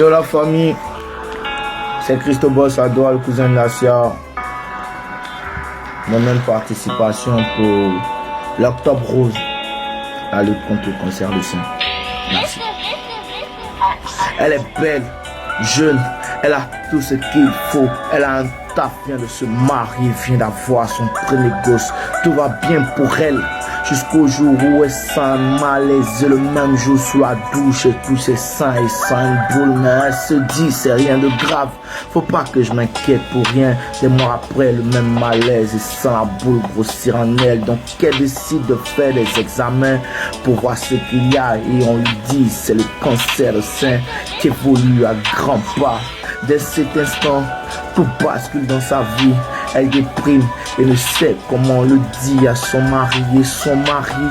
Yo la famille, c'est Christobos Adwa, le cousin de la Sia. Mon même participation pour l'Octobre Rose, la lutte contre le cancer du sein. Merci. Elle est belle, jeune, elle a tout ce qu'il faut. Elle a un taf, vient de se marier, vient d'avoir son premier gosse. Tout va bien pour elle. Jusqu'au jour où elle sent un malaise, le même jour sous la douche, et tous ses seins et sent une boule, mais elle se dit c'est rien de grave, faut pas que je m'inquiète pour rien. Des mois après, le même malaise et sent la boule grossir en elle, donc elle décide de faire des examens pour voir ce qu'il y a, et on lui dit c'est le cancer du sein qui évolue à grands pas. Dès cet instant, tout bascule dans sa vie. Elle déprime et ne sait comment le dire à son mari. Et son mari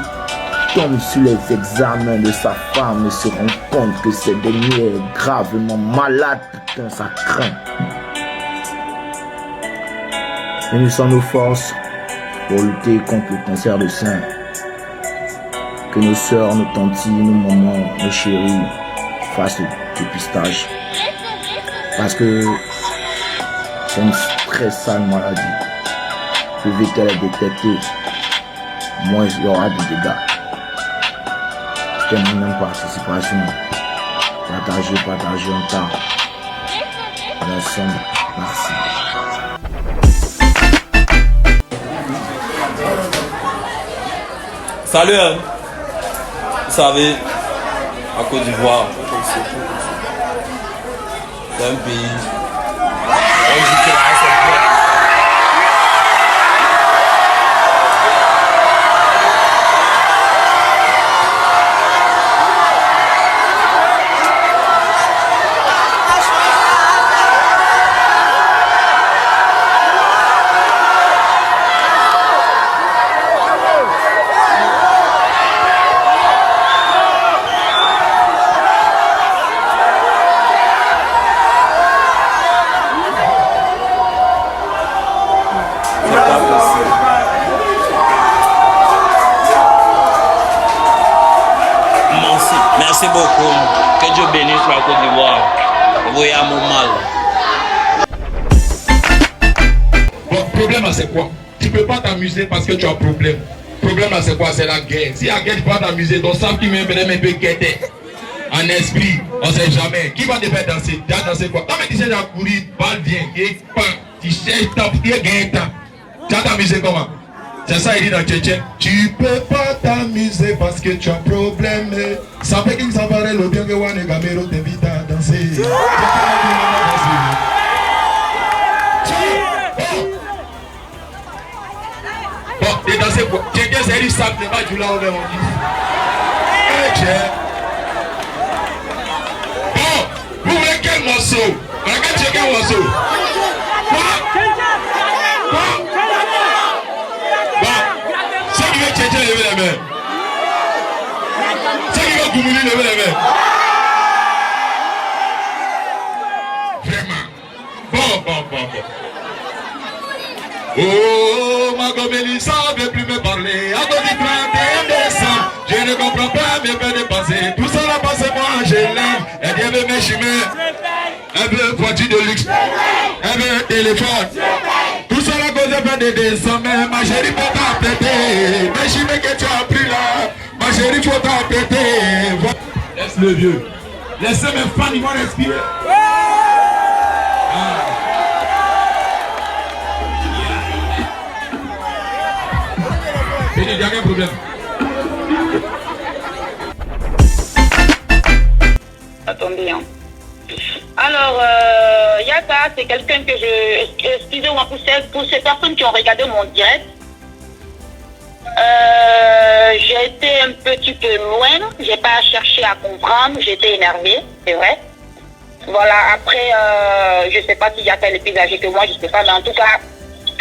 tombe sur les examens de sa femme et se rend compte que cette dernière est gravement malade. Putain, ça craint. Unissons nos forces pour lutter contre le cancer du sein. Que nos sœurs, nos tantis, nos mamans, nos chéris fassent le dépistage. Parce que c'est une très sale maladie. Plus vite elle est détectée, moins il y aura de dégâts. C'était mon même participation. Partagez en temps. Ensemble, merci. Salut, hein. Vous savez, à Côte d'Ivoire, c'est un pays. On dit que la race est belle. Merci beaucoup. Que Dieu bénisse la Côte d'Ivoire. Voyez à mon mal. Bon, problème c'est quoi? Tu peux pas t'amuser parce que tu as problème. Problème c'est quoi? C'est la guerre. Si la guerre tu peux pas t'amuser, donc ça qui me fait un peu guetter. En esprit, on sait jamais. Qui va te faire danser? Tu as dansé quoi? Quand tu sais la courir, balle vient, tu cherches ta guerre. Tu as t'amusé comment? C'est ça, il dit dans Tchétchène. Tu peux pas t'amuser parce que tu as problème. Ça fait qu'il s'apparaît le bien que Wane Gamero t'invite à danser. Bon, t'es dansé quoi? Tchétchène, c'est une sape, t'es pas du là où on dit. Bon, vous voulez quel morceau? Regarde quel morceau? Quoi? Tchétchène, levez les mains. Ceux qui veulent Goumouli, levez les mains. Vraiment. Bon. Oh, ma Mélissa ne veut plus me parler. À cause du 31 décembre, je ne comprends pas mes peines de passer. Tout ça là passe moi, je l'aime. Elle dit, elle veut mes chemins. Elle veut une voiture de luxe. Elle veut un téléphone. Tout ça là cause de décembre. Ma chérie peut t'apprêter. Mais je que tu as pris là. Ma chérie faut t'apprêter. Laisse le vieux. Laissez mes fans, ils vont respirer. Il n'y a aucun problème. Attendez, hein. Alors, Yaka, c'est quelqu'un que excusez-moi pour ces personnes qui ont regardé mon direct. J'ai été un petit peu loin, j'ai pas cherché à comprendre, j'étais énervée, c'est vrai. Voilà, après, je sais pas si Yaka est plus âgé que moi, je sais pas, mais en tout cas,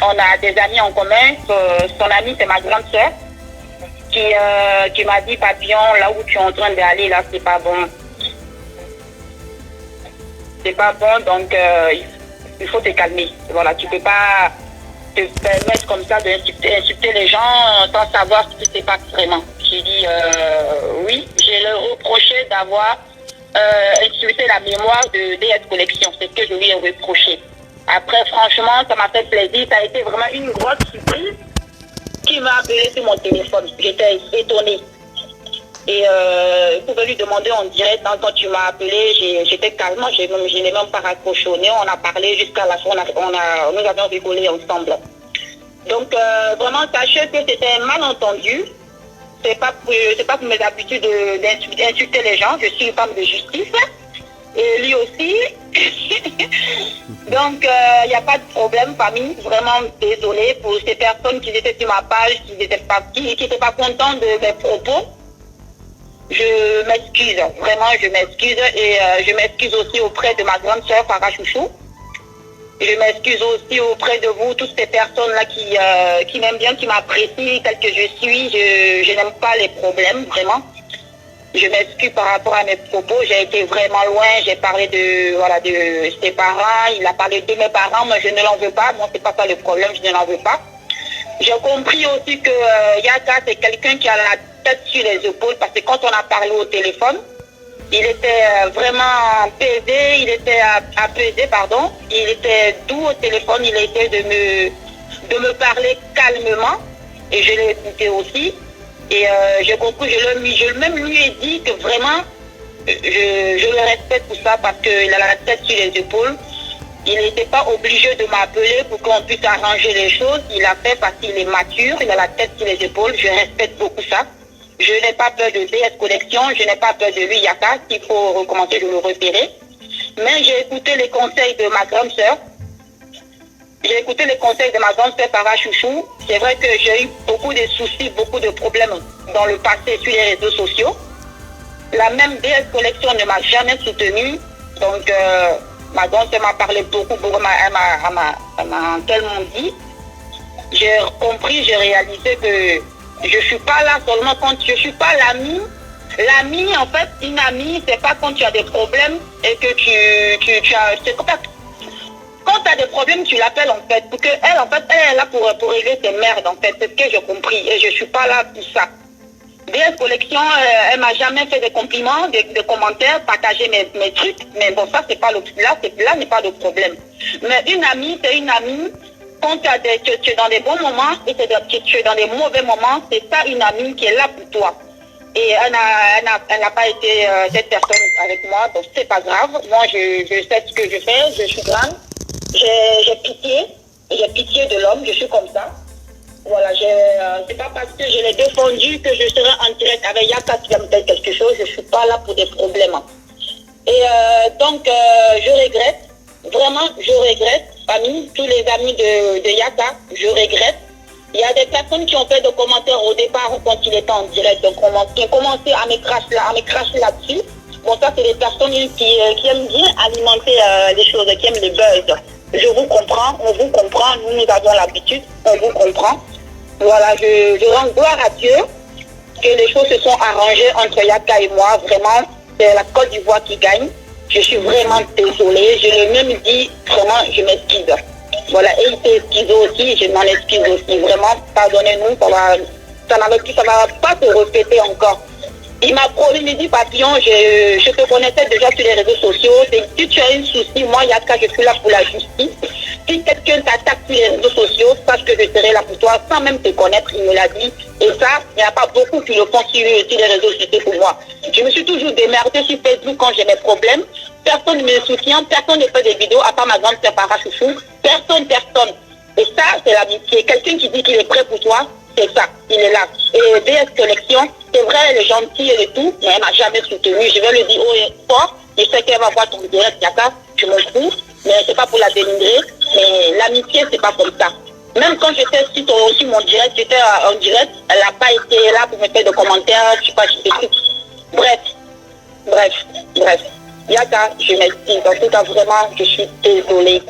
on a des amis en commun. Son amie, c'est ma grande soeur, qui m'a dit, Papillon, là où tu es en train d'aller, là, c'est pas bon. C'est pas bon, donc il faut te calmer. Voilà, tu peux pas te permettre comme ça d'insulter les gens sans savoir ce qui se passe vraiment. J'ai dit oui, j'ai le reproché d'avoir insulté la mémoire de DS Collection. C'est ce que je lui ai reproché. Après, franchement, ça m'a fait plaisir. Ça a été vraiment une grosse surprise qui m'a appelé sur mon téléphone. J'étais étonnée. Et il pouvait lui demander en direct, hein, quand tu m'as appelé, j'étais calme, je n'ai même pas raccroché au nez, on a parlé jusqu'à la fin, nous avions rigolé ensemble. Donc vraiment, sachez que c'était un malentendu. C'est pas pour mes habitudes d'insulter les gens, je suis une femme de justice. Et lui aussi. Donc il n'y a pas de problème, famille. Vraiment désolée pour ces personnes qui étaient sur ma page, qui n'étaient pas contentes de mes propos. Je m'excuse, vraiment je m'excuse et je m'excuse aussi auprès de ma grande sœur Farah Chouchou. Je m'excuse aussi auprès de vous, toutes ces personnes-là qui m'aiment bien, qui m'apprécient tel que je suis. Je n'aime pas les problèmes, vraiment. Je m'excuse par rapport à mes propos. J'ai été vraiment loin. J'ai parlé de ses parents. Il a parlé de mes parents, mais je ne l'en veux pas. Moi, c'est pas ça le problème, je ne l'en veux pas. J'ai compris aussi que Yaka, c'est quelqu'un qui a la tête sur les épaules, parce que quand on a parlé au téléphone, il était vraiment apaisé, il était doux au téléphone, il a essayé de me parler calmement, et je l'ai écouté aussi. Et j'ai compris, je même lui ai dit que vraiment, je le respecte pour ça, parce qu'il a la tête sur les épaules. Il n'était pas obligé de m'appeler pour qu'on puisse arranger les choses. Il a fait parce qu'il est mature, il a la tête sur les épaules. Je respecte beaucoup ça. Je n'ai pas peur de DS Collection, je n'ai pas peur de lui, Yaka. S'il faut recommencer de le repérer. Mais j'ai écouté les conseils de ma grande sœur. J'ai écouté les conseils de ma grande sœur Farah Chouchou. C'est vrai que j'ai eu beaucoup de soucis, beaucoup de problèmes dans le passé sur les réseaux sociaux. La même DS Collection ne m'a jamais soutenue. Donc, ma grande sœur m'a parlé beaucoup, elle m'a tellement dit. J'ai compris, j'ai réalisé que je ne suis pas là seulement quand je ne suis pas l'amie. L'amie, en fait, une amie, c'est pas quand tu as des problèmes et que tu as... Quand tu as des problèmes, tu l'appelles en fait. Parce qu'elle, en fait, elle est là pour régler ses merdes, en fait. C'est ce que j'ai compris. Et je ne suis pas là pour ça. DS Collection, elle m'a jamais fait des compliments, des commentaires, partager mes trucs. Mais bon, ça, c'est pas là n'est pas le problème. Mais une amie, c'est une amie. Quand tu es dans des bons moments et tu es dans des mauvais moments, c'est ça une amie qui est là pour toi. Et elle n'a pas été cette personne avec moi, donc c'est pas grave. Moi, je sais ce que je fais, je suis grande. J'ai pitié de l'homme, je suis comme ça. Voilà, c'est pas parce que je l'ai défendu que je serai en direct avec Yaka qui va me faire quelque chose. Je suis pas là pour des problèmes. Et donc, je regrette. Vraiment, je regrette. Parmi tous les amis de Yaka, je regrette. Il y a des personnes qui ont fait des commentaires au départ quand il était en direct. Donc, qui ont commencé à me cracher là-dessus. Bon, ça, c'est des personnes qui aiment bien alimenter les choses, qui aiment les buzz. Je vous comprends, on vous comprend. Nous avons l'habitude, on vous comprend. Voilà, je rends gloire à Dieu que les choses se sont arrangées entre Yaka et moi. Vraiment, c'est la Côte d'Ivoire qui gagne. Je suis vraiment désolée. Je l'ai même dit, vraiment, je m'excuse. Voilà, et il s'est excusé aussi, je m'en excuse aussi. Vraiment, pardonnez-nous, ça ne va pas se répéter encore. Il m'a promis, il me dit, papillon, je te connaissais déjà sur les réseaux sociaux. Si tu as un souci, moi, Yaka, je suis là pour la justice. Si quelqu'un t'attaque sur les réseaux sociaux, sache que je serai là pour toi sans même te connaître, il me l'a dit. Et ça, il n'y a pas beaucoup qui le font sur les réseaux sociaux pour moi. Je me suis toujours démerdée sur Facebook quand j'ai mes problèmes. Personne ne me soutient, personne ne fait des vidéos, à part ma grande sœur Farah Chouchou. Personne. Et ça, c'est l'amitié. Quelqu'un qui dit qu'il est prêt pour toi, c'est ça, il est là. Et DS Collection, c'est vrai, elle est gentille et tout, mais elle m'a jamais soutenue. Je vais le dire haut et fort. Je sais qu'elle va voir ton direct, Yaka, je m'en fous, mais c'est pas pour la dénigrer. Mais l'amitié, c'est pas comme ça. Même quand j'étais sur mon direct, j'étais en direct, elle n'a pas été là pour me faire des commentaires, je sais pas, je sais plus. Bref. Yaka, je m'excuse. En tout cas, vraiment, je suis désolée.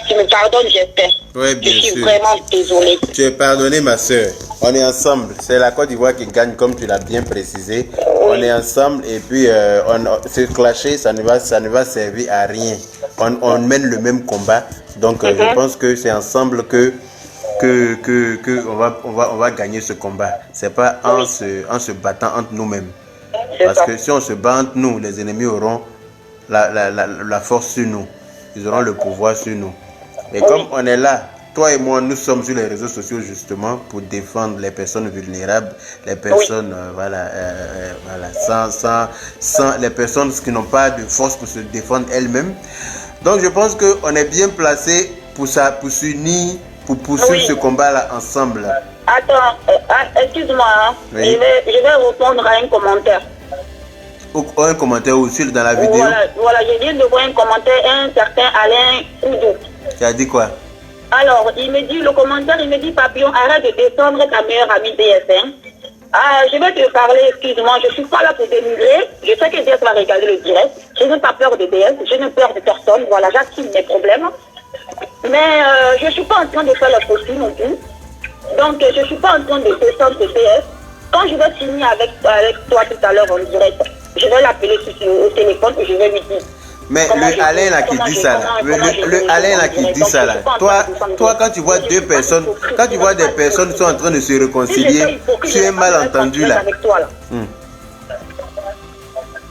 Tu me pardonnes, j'espère. Oui, bien sûr. Je suis vraiment désolée. Tu es pardonnée, ma soeur. On est ensemble. C'est la Côte d'Ivoire qui gagne, comme tu l'as bien précisé. Oui. On est ensemble et puis se clasher, ça ne va servir à rien. On mène le même combat. Donc, je pense que c'est ensemble que on va gagner ce combat. C'est pas en se battant entre nous-mêmes. Parce ça. que si on se bat entre nous, les ennemis auront la force sur nous. Ils auront le pouvoir sur nous. Mais comme on est là, toi et moi, nous sommes sur les réseaux sociaux justement pour défendre les personnes vulnérables, les personnes, voilà, sans les personnes qui n'ont pas de force pour se défendre elles-mêmes. Donc je pense qu'on est bien placé pour s'unir, pour poursuivre ce combat-là ensemble. Attends, excuse-moi, hein. Oui. Je vais répondre à un commentaire. Un commentaire aussi dans la vidéo. Voilà, je viens de voir un commentaire, un certain Alain Koudou. Tu as dit quoi? Alors, il me dit, le commentaire, il me dit, Papillon, arrête de descendre ta meilleure amie DSN. Ah, je vais te parler, excuse-moi, je ne suis pas là pour dénigrer. Je sais que DS va regarder le direct. Je n'ai pas peur de DS, je n'ai peur de personne. Voilà, j'assume mes problèmes. Mais je ne suis pas en train de faire la fausse non plus. Donc, je ne suis pas en train de descendre de DS. Quand je vais finir avec toi tout à l'heure en direct, je vais l'appeler au téléphone et je vais lui dire. Mais le Alain là qui dit ça là, le Alain là qui dit ça là, toi quand tu vois deux personnes, quand tu vois des personnes qui sont en train de se réconcilier, tu es mal entendu là.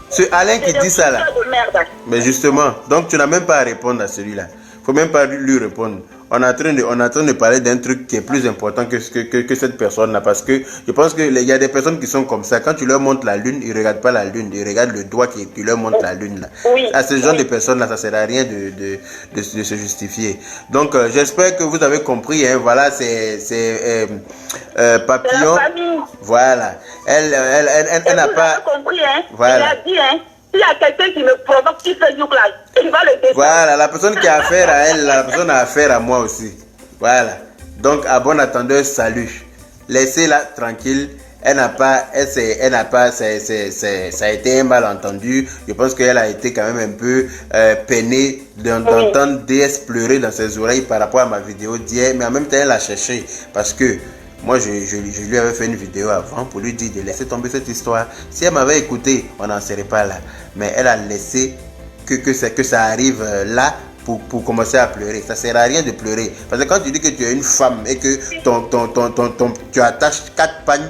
Ce Alain qui dit ça là, mais justement, donc tu n'as même pas à répondre à celui-là. Faut même pas lui répondre. On est en train de parler d'un truc qui est plus important que cette personne-là. Parce que je pense qu'il y a des personnes qui sont comme ça. Quand tu leur montres la lune, ils ne regardent pas la lune. Ils regardent le doigt qui leur montre la lune. Là. Oui. À ce genre de personnes-là, ça ne sert à rien de se justifier. Donc, j'espère que vous avez compris. Hein, voilà, c'est Papillon. Voilà. Elle n'a pas compris. Hein. Voilà. Il a dit, hein. S'il y a quelqu'un qui me provoque, qui fait du clash, il va le défendre. Voilà, la personne qui a affaire à elle, la personne a affaire à moi aussi. Voilà. Donc, à bon attendeur, salut. Laissez-la tranquille. Ça a été un malentendu. Je pense qu'elle a été quand même un peu peinée d'entendre DS pleurer dans ses oreilles par rapport à ma vidéo d'hier. Mais en même temps, elle a cherché parce que moi, je lui avais fait une vidéo avant pour lui dire de laisser tomber cette histoire. Si elle m'avait écouté, on n'en serait pas là. Mais elle a laissé que ça arrive là pour commencer à pleurer. Ça ne sert à rien de pleurer. Parce que quand tu dis que tu es une femme et que tu attaches 4 pagnes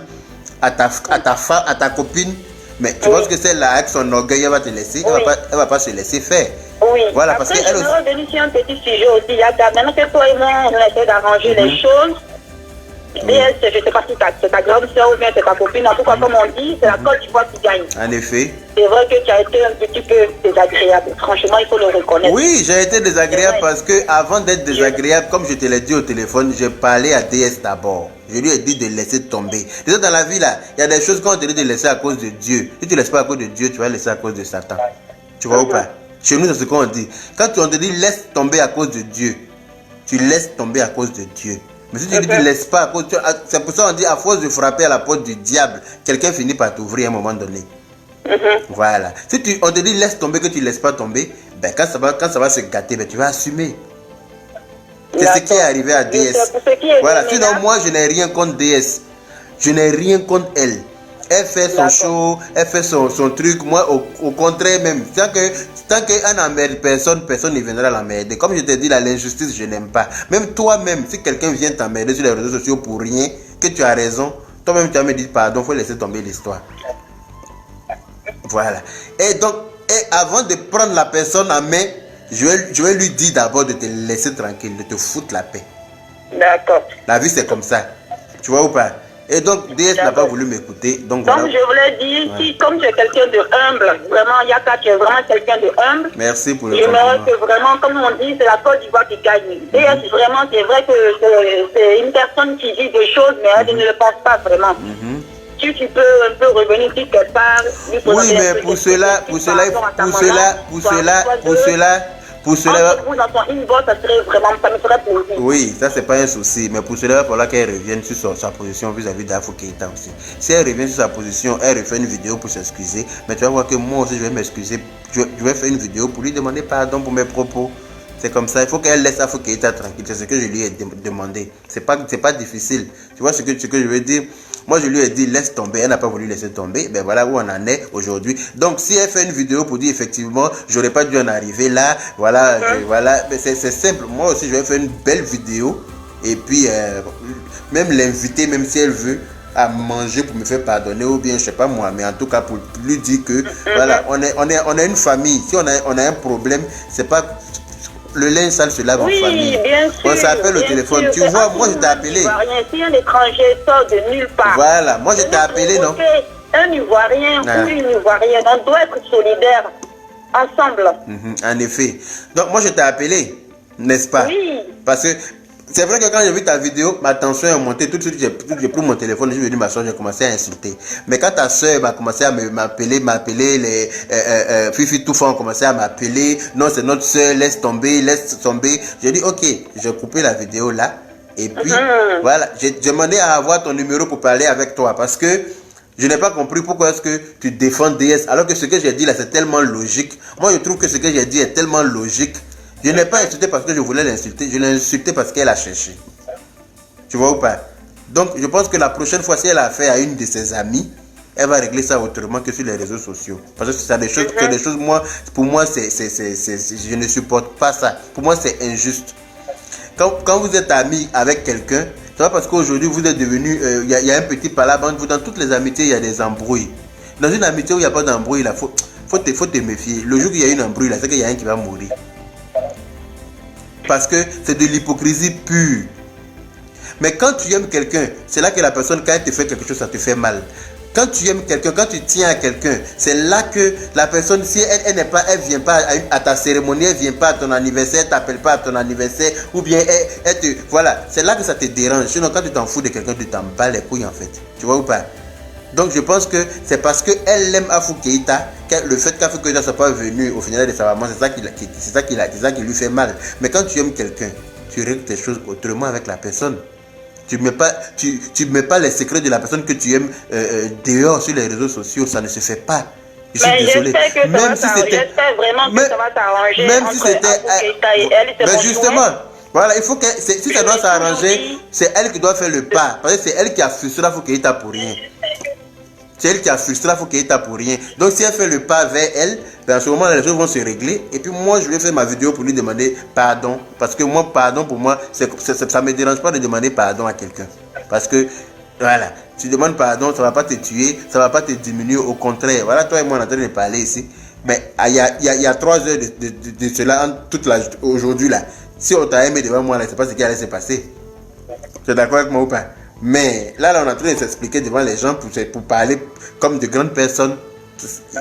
à ta copine, mais tu penses que celle-là, avec son orgueil, elle va te laisser, elle va pas se laisser faire. Oui. Voilà, après, parce qu'elle je vais revenir sur un petit sujet aussi. Il y a maintenant que toi et moi, on essaie d'arranger les choses. DS, je ne sais pas si c'est ta grande soeur ou bien c'est ta copine. En tout cas, comme on dit, c'est la Côte d'Ivoire qui gagne. En effet. C'est vrai que tu as été un petit peu désagréable. Franchement, il faut le reconnaître. Oui, j'ai été désagréable parce que avant d'être désagréable, comme je te l'ai dit au téléphone, j'ai parlé à DS d'abord. Je lui ai dit de laisser tomber. Déjà dans la vie là, il y a des choses qu'on te dit de laisser à cause de Dieu. Si tu ne laisses pas à cause de Dieu, tu vas laisser à cause de Satan. Tu vois ou pas? Chez nous, c'est ce qu'on dit. Quand on te dit laisse tomber à cause de Dieu, tu laisses tomber à cause de Dieu. Mais si tu ne te laisses pas, c'est pour ça qu'on dit à force de frapper à la porte du diable, quelqu'un finit par t'ouvrir à un moment donné. Voilà. Si on te dit laisse tomber, que tu ne laisses pas tomber, ben quand ça va se gâter, ben tu vas assumer. C'est ce qui est arrivé à DS. Voilà. Sinon, moi, je n'ai rien contre DS. Je n'ai rien contre elle. Elle fait son show, elle fait son truc. Moi, au contraire même. Tant qu'elle n'emmerde personne, personne ne viendra l'emmerder. Comme je te dis, l'injustice, je n'aime pas. Même toi-même, si quelqu'un vient t'emmerder sur les réseaux sociaux pour rien, que tu as raison, toi-même, tu vas me dire pardon, il faut laisser tomber l'histoire. Voilà. Et donc, avant de prendre la personne en main, je vais lui dire d'abord de te laisser tranquille, de te foutre la paix. D'accord. La vie, c'est comme ça. Tu vois ou pas? Et donc, DS n'a pas voulu m'écouter. Donc, voilà. je voulais dire, si comme tu es quelqu'un de humble, vraiment, Yaka, tu es vraiment quelqu'un de humble. Merci pour le j'aimerais que vraiment, comme on dit, c'est la Côte d'Ivoire qui gagne. DS, vraiment, c'est vrai que c'est une personne qui dit des choses, mais elle ne le pense pas vraiment. Si tu peux un peu revenir quelque part. Oui, mais pour cela, pour cela, vous dans ton inbox, ça me ferait plaisir. Oui, ça c'est pas un souci, mais pour cela, il va falloir qu'elle revienne sur sa position vis-à-vis d'Afro Keïta aussi. Si elle revient sur sa position, elle refait une vidéo pour s'excuser, mais tu vas voir que moi aussi je vais m'excuser, je vais faire une vidéo pour lui demander pardon pour mes propos. C'est comme ça, il faut qu'elle laisse Afro Keïta tranquille, c'est ce que je lui ai demandé. C'est pas difficile, tu vois ce que je veux dire. Moi, je lui ai dit, laisse tomber. Elle n'a pas voulu laisser tomber. Ben voilà où on en est aujourd'hui. Donc, si elle fait une vidéo pour dire, effectivement, j'aurais pas dû en arriver là. Voilà, voilà. Mais c'est simple. Moi aussi, je vais faire une belle vidéo. Et puis, même l'inviter, même si elle veut, à manger pour me faire pardonner, ou bien je sais pas moi, mais en tout cas pour lui dire que voilà, on est une famille. Si on a un problème, c'est pas le linge sale se lave en famille. Bien sûr, on s'appelle au téléphone. Sûr. Tu vois, moi je t'ai appelé. Si un étranger sort de nulle part. Voilà, moi je t'ai appelé, non? Un Ivoirien ou une Ivoirienne, on doit être solidaires ensemble. En effet. Donc moi je t'ai appelé, n'est-ce pas? Oui. Parce que c'est vrai que quand j'ai vu ta vidéo, ma tension est montée. Tout de suite, j'ai pris mon téléphone, je suis venu m'asseoir, j'ai commencé à insulter. Mais quand ta soeur m'a commencé à m'appeler, les Fifi Toufa ont commencé à m'appeler. Non, c'est notre soeur, laisse tomber. J'ai dit, ok, j'ai coupé la vidéo là. Et puis, voilà, j'ai demandé à avoir ton numéro pour parler avec toi. Parce que je n'ai pas compris pourquoi est-ce que tu défends DS. Alors que ce que j'ai dit là, c'est tellement logique. Moi, je trouve que ce que j'ai dit est tellement logique. Je n'ai pas insulté parce que je voulais l'insulter, je l'ai insulté parce qu'elle a cherché. Tu vois ou pas? Donc, je pense que la prochaine fois, si elle a affaire à une de ses amies, elle va régler ça autrement que sur les réseaux sociaux. Parce que c'est des choses, moi, pour moi, je ne supporte pas ça. Pour moi, c'est injuste. Quand vous êtes ami avec quelqu'un, c'est pas parce qu'aujourd'hui vous êtes devenu, il y a un petit palabre. Dans toutes les amitiés, il y a des embrouilles. Dans une amitié où il n'y a pas d'embrouille, il faut te méfier. Le jour où il y a une embrouille, c'est qu'il y a un qui va mourir. Parce que c'est de l'hypocrisie pure. Mais quand tu aimes quelqu'un, c'est là que la personne, quand elle te fait quelque chose, ça te fait mal. Quand tu aimes quelqu'un, quand tu tiens à quelqu'un, c'est là que la personne, si elle vient pas à ta cérémonie, elle vient pas à ton anniversaire, elle t'appelle pas à ton anniversaire, ou bien voilà, c'est là que ça te dérange. Sinon, quand tu t'en fous de quelqu'un, tu t'en bats les couilles en fait. Tu vois ou pas? Donc je pense que c'est parce qu'elle aime Afou Keïta, le fait qu'Afou Keïta ne soit pas venu au final de sa maman, c'est ça qui lui fait mal. Mais quand tu aimes quelqu'un, tu règles tes choses autrement avec la personne. Tu mets pas les secrets de la personne que tu aimes dehors sur les réseaux sociaux, ça ne se fait pas. Je suis désolé. J'espère vraiment que ça va s'arranger. Même si c'était. Mais justement, voilà, il faut que si ça doit s'arranger, c'est elle qui doit faire le pas. Parce que c'est elle qui a frustré Afou Keïta pour rien. C'est elle qui a frustré Afou Keïta pour rien. Donc si elle fait le pas vers elle, ben à ce moment les choses vont se régler. Et puis moi je vais faire ma vidéo pour lui demander pardon. Parce que moi, pardon pour moi, ça ne me dérange pas de demander pardon à quelqu'un. Parce que voilà, tu demandes pardon, ça ne va pas te tuer, ça ne va pas te diminuer, au contraire. Voilà, toi et moi on est en train de parler ici. Mais il y a 3 heures de cela, aujourd'hui là. Si on t'a aimé devant moi, là, c'est pas ce qui allait se passer. Tu es d'accord avec moi ou pas? Mais là, on est en train de s'expliquer devant les gens pour parler comme de grandes personnes.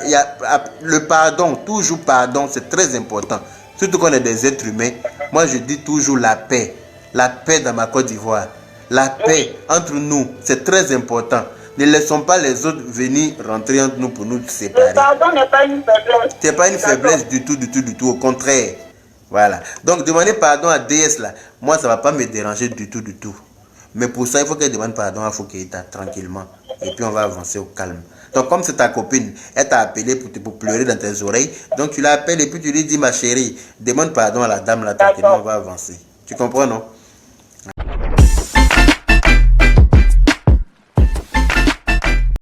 Il y a le pardon, toujours pardon, c'est très important. Surtout qu'on est des êtres humains. Moi, je dis toujours la paix. La paix dans ma Côte d'Ivoire. La paix entre nous, c'est très important. Ne laissons pas les autres venir rentrer entre nous pour nous séparer. Le pardon n'est pas une faiblesse. C'est pas une faiblesse du tout, au contraire. Voilà. Donc, demander pardon à DS là, moi, ça ne va pas me déranger du tout. Mais pour ça, il faut qu'elle demande pardon à Afou Keïta tranquillement. Et puis on va avancer au calme. Donc comme c'est ta copine, elle t'a appelé pour pleurer dans tes oreilles. Donc tu l'appelles et puis tu lui dis, ma chérie, demande pardon à la dame là tranquillement, on va avancer. Tu comprends, non?